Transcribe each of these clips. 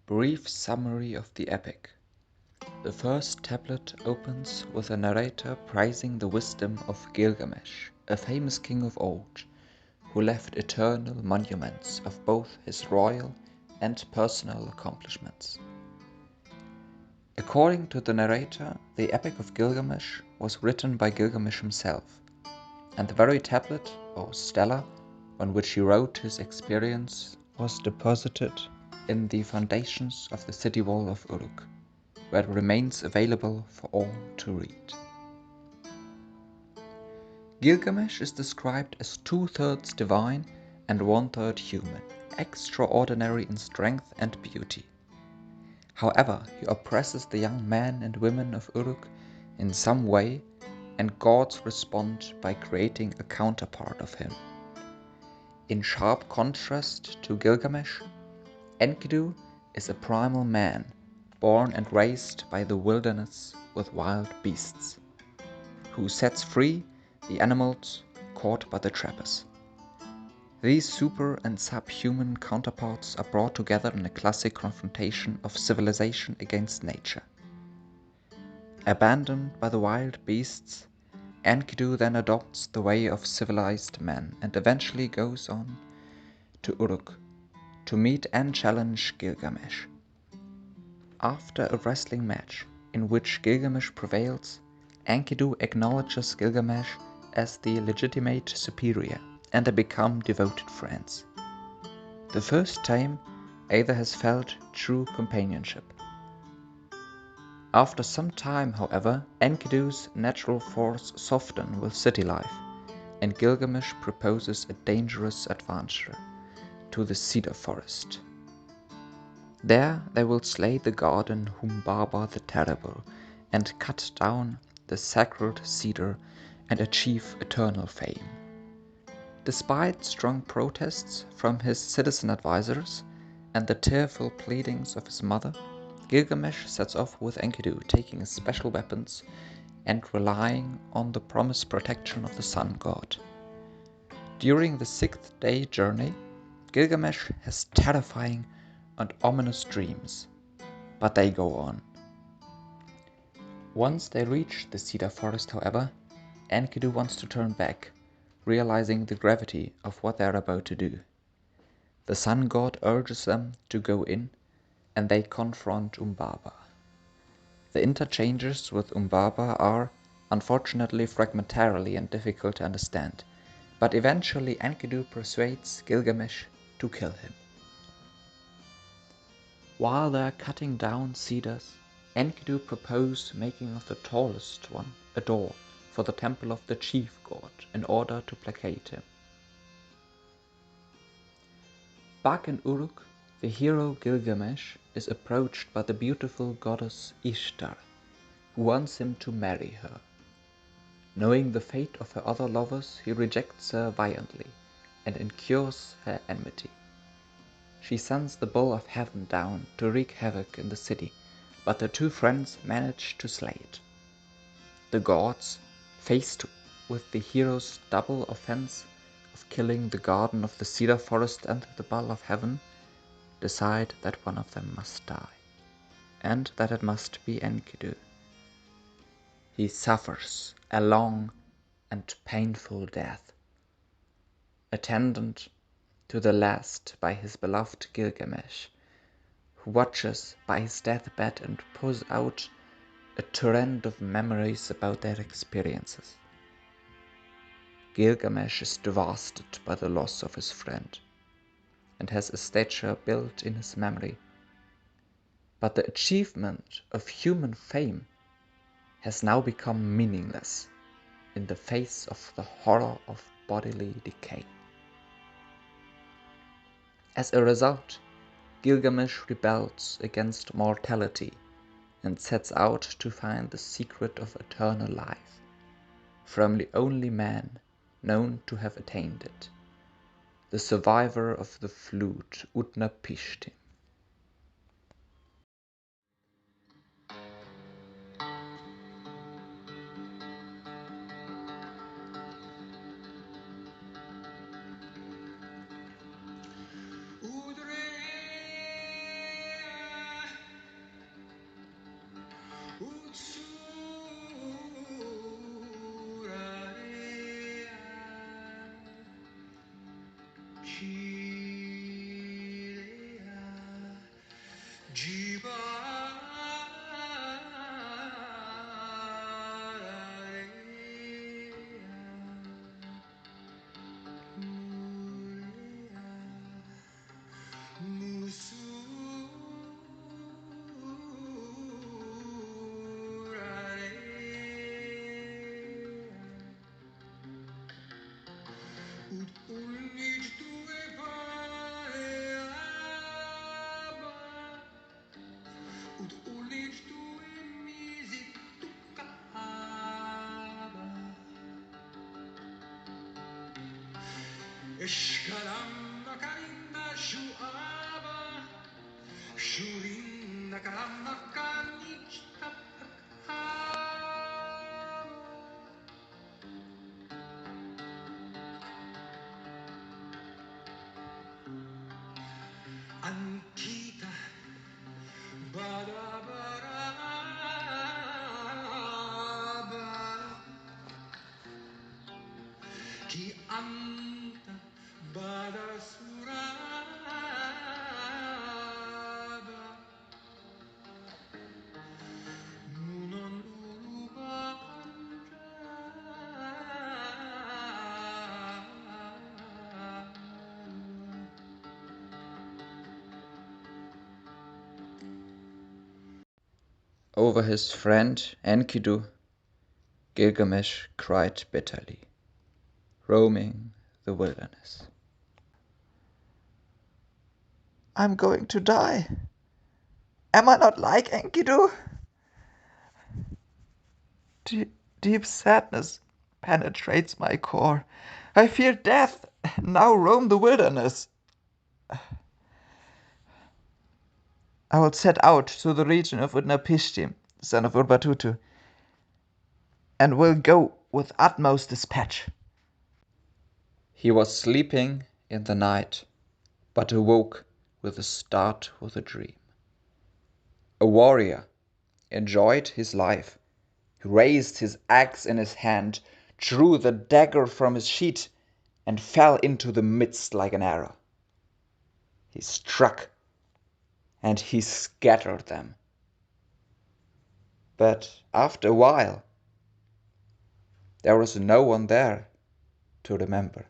Brief summary of the epic. The first tablet opens with a narrator praising the wisdom of Gilgamesh, a famous king of old, who left eternal monuments of both his royal and personal accomplishments. According to the narrator, the Epic of Gilgamesh was written by Gilgamesh himself, and the very tablet, or stela, on which he wrote his experience was deposited in the foundations of the city wall of Uruk, where it remains available for all to read. Gilgamesh is described as 2/3 divine and 1/3 human, extraordinary in strength and beauty. However, he oppresses the young men and women of Uruk in some way, and gods respond by creating a counterpart of him. In sharp contrast to Gilgamesh, Enkidu is a primal man, born and raised by the wilderness with wild beasts, who sets free the animals caught by the trappers. These super and subhuman counterparts are brought together in a classic confrontation of civilization against nature. Abandoned by the wild beasts, Enkidu then adopts the way of civilized men and eventually goes on to Uruk to meet and challenge Gilgamesh. After a wrestling match in which Gilgamesh prevails, Enkidu acknowledges Gilgamesh as the legitimate superior, and they become devoted friends. The first time, either has felt true companionship. After some time, however, Enkidu's natural force softens with city life, and Gilgamesh proposes a dangerous adventure to the cedar forest. There they will slay the god Humbaba the Terrible and cut down the sacred cedar and achieve eternal fame. Despite strong protests from his citizen advisors and the tearful pleadings of his mother, Gilgamesh sets off with Enkidu, taking his special weapons and relying on the promised protection of the sun god. During the 6th day journey, Gilgamesh has terrifying and ominous dreams, but they go on. Once they reach the cedar forest, however, Enkidu wants to turn back, realizing the gravity of what they are about to do. The sun god urges them to go in, and they confront Humbaba. The interchanges with Humbaba are, unfortunately, fragmentarily and difficult to understand, but eventually Enkidu persuades Gilgamesh to kill him. While they are cutting down cedars, Enkidu proposes making of the tallest one a door for the temple of the chief god in order to placate him. Back in Uruk, the hero Gilgamesh is approached by the beautiful goddess Ishtar, who wants him to marry her. Knowing the fate of her other lovers, he rejects her violently and incurs her enmity. She sends the bull of heaven down to wreak havoc in the city, but the two friends manage to slay it. The gods, faced with the hero's double offense of killing the garden of the cedar forest and the bull of heaven, decide that one of them must die, and that it must be Enkidu. He suffers a long and painful death, attended to the last by his beloved Gilgamesh, who watches by his deathbed and pours out a torrent of memories about their experiences. Gilgamesh is devastated by the loss of his friend, and has a statue built in his memory. But the achievement of human fame has now become meaningless in the face of the horror of bodily decay. As a result, Gilgamesh rebels against mortality and sets out to find the secret of eternal life from the only man known to have attained it, the survivor of the flood Utnapishtim. Over his friend Enkidu, Gilgamesh cried bitterly, roaming the wilderness. I'm going to die. Am I not like Enkidu? Deep sadness penetrates my core. I fear death, now roam the wilderness. I will set out to the region of Utnapishtim, son of Urbatutu, and will go with utmost dispatch. He was sleeping in the night, but awoke with a start with a dream. A warrior enjoyed his life. He raised his axe in his hand, drew the dagger from his sheath, and fell into the midst like an arrow. He struck, and he scattered them. But after a while, there was no one there to remember.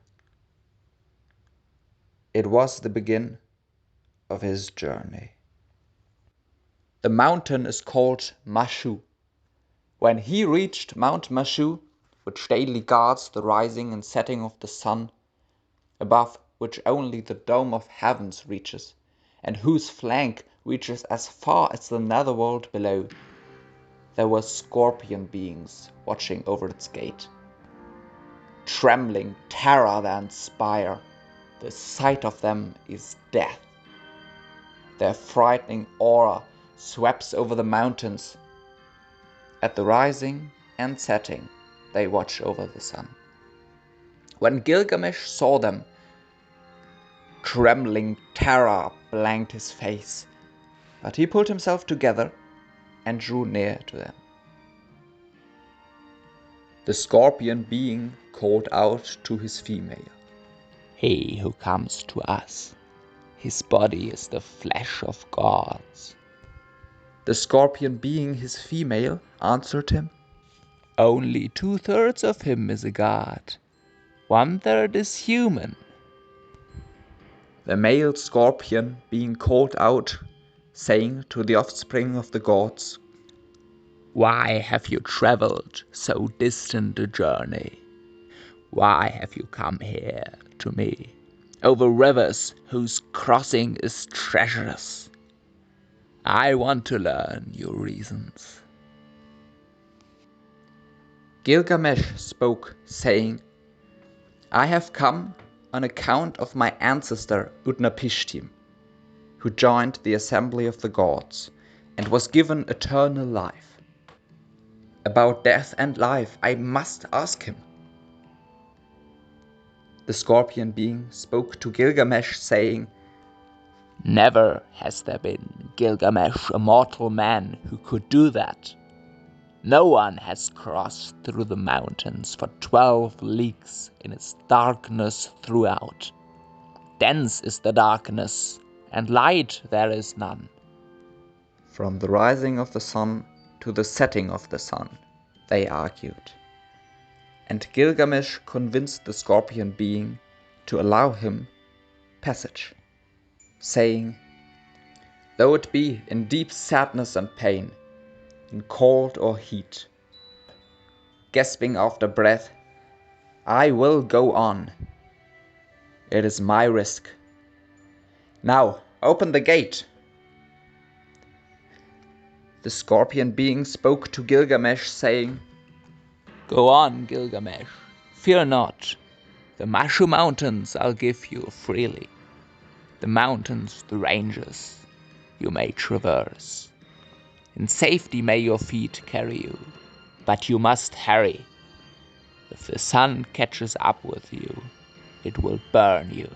It was the begin of his journey. The mountain is called Mashu. When he reached Mount Mashu, which daily guards the rising and setting of the sun, above which only the dome of heavens reaches, and whose flank reaches as far as the netherworld below, there were scorpion beings watching over its gate. Trembling terror they inspire, the sight of them is death. Their frightening aura sweeps over the mountains. At the rising and setting, they watch over the sun. When Gilgamesh saw them, trembling terror blanked his face, but he pulled himself together and drew near to them. The scorpion being called out to his female, "He who comes to us, his body is the flesh of gods." The scorpion being his female answered him, "Only 2/3 of him is a god, 1/3 is human." The male scorpion being called out, saying to the offspring of the gods, "Why have you traveled so distant a journey? Why have you come here to me, over rivers whose crossing is treacherous? I want to learn your reasons." Gilgamesh spoke, saying, "I have come on account of my ancestor Utnapishtim, who joined the assembly of the gods and was given eternal life. About death and life I must ask him." The scorpion being spoke to Gilgamesh, saying, "Never has there been, Gilgamesh, a mortal man who could do that. No one has crossed through the mountains for 12 leagues in its darkness throughout. Dense is the darkness, and light there is none. From the rising of the sun to the setting of the sun, they argued. And Gilgamesh convinced the scorpion being to allow him passage, saying, "Though it be in deep sadness and pain, in cold or heat, gasping after breath, I will go on. It is my risk. Now, open the gate." The scorpion being spoke to Gilgamesh, saying, "Go on, Gilgamesh, fear not. The Mashu Mountains I'll give you freely. The mountains, the ranges, you may traverse. In safety may your feet carry you, but you must hurry. If the sun catches up with you, it will burn you.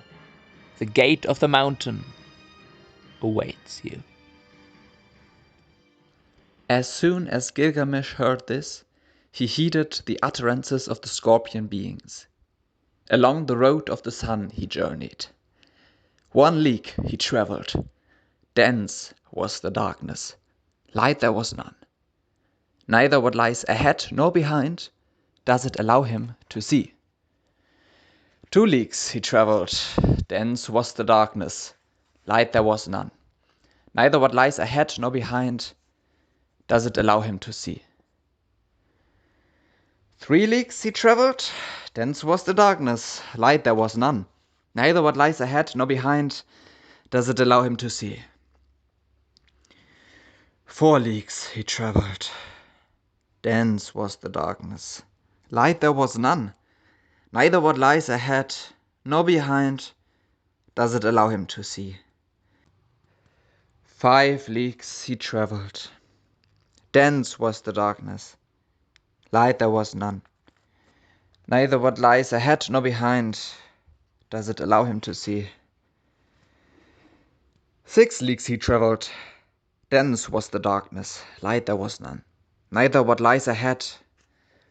The gate of the mountain awaits you." As soon as Gilgamesh heard this, he heeded the utterances of the scorpion beings. Along the road of the sun he journeyed. 1 league he traveled. Dense was the darkness. Light there was none. Neither what lies ahead nor behind does it allow him to see. 2 leagues he traveled. Dense was the darkness. Light there was none. Neither what lies ahead nor behind does it allow him to see. 3 leagues he traveled. Dense was the darkness. Light there was none. Neither what lies ahead nor behind does it allow him to see. 4 leagues he traveled. Dense was the darkness. Light there was none. Neither what lies ahead nor behind does it allow him to see. 5 leagues he traveled. Dense was the darkness. Light there was none. Neither what lies ahead nor behind does it allow him to see. 6 leagues he traveled. Dense was the darkness. Light there was none. Neither what lies ahead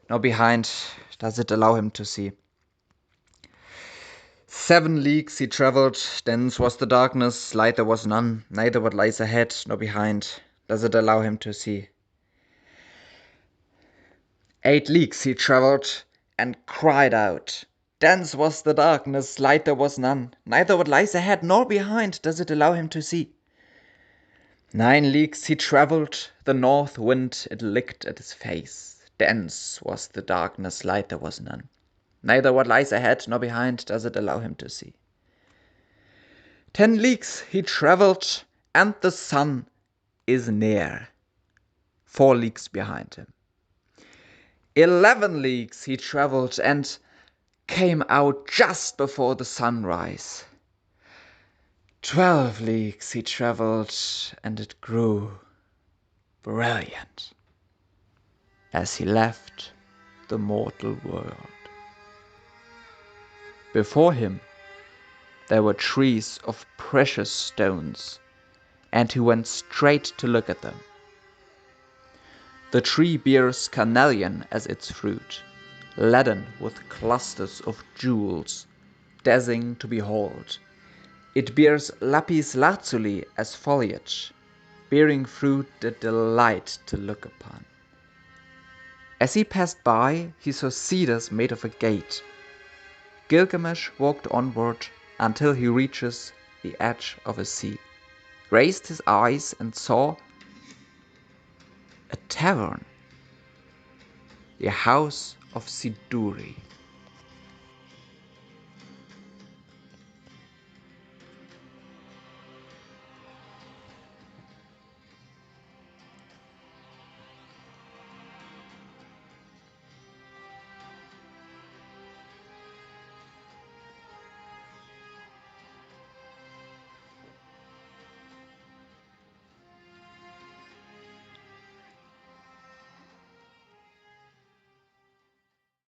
nor behind does it allow him to see. 7 leagues he traveled. Dense was the darkness. Light there was none. Neither what lies ahead nor behind does it allow him to see. 8 leagues he traveled and cried out. Dense was the darkness. Light there was none. Neither what lies ahead nor behind does it allow him to see. 9 leagues he traveled. The north wind it licked at his face. Dense was the darkness. Light there was none. Neither what lies ahead nor behind does it allow him to see. 10 leagues he traveled, and the sun is near, 4 leagues behind him. 11 leagues he traveled and came out just before the sunrise. 12 leagues he traveled, and it grew brilliant as he left the mortal world. Before him there were trees of precious stones, and he went straight to look at them. The tree bears carnelian as its fruit, laden with clusters of jewels, dazzling to behold. It bears lapis lazuli as foliage, bearing fruit that delight to look upon. As he passed by, he saw cedars made of a gate. Gilgamesh walked onward until he reaches the edge of a sea, raised his eyes and saw a tavern, the house of Siduri.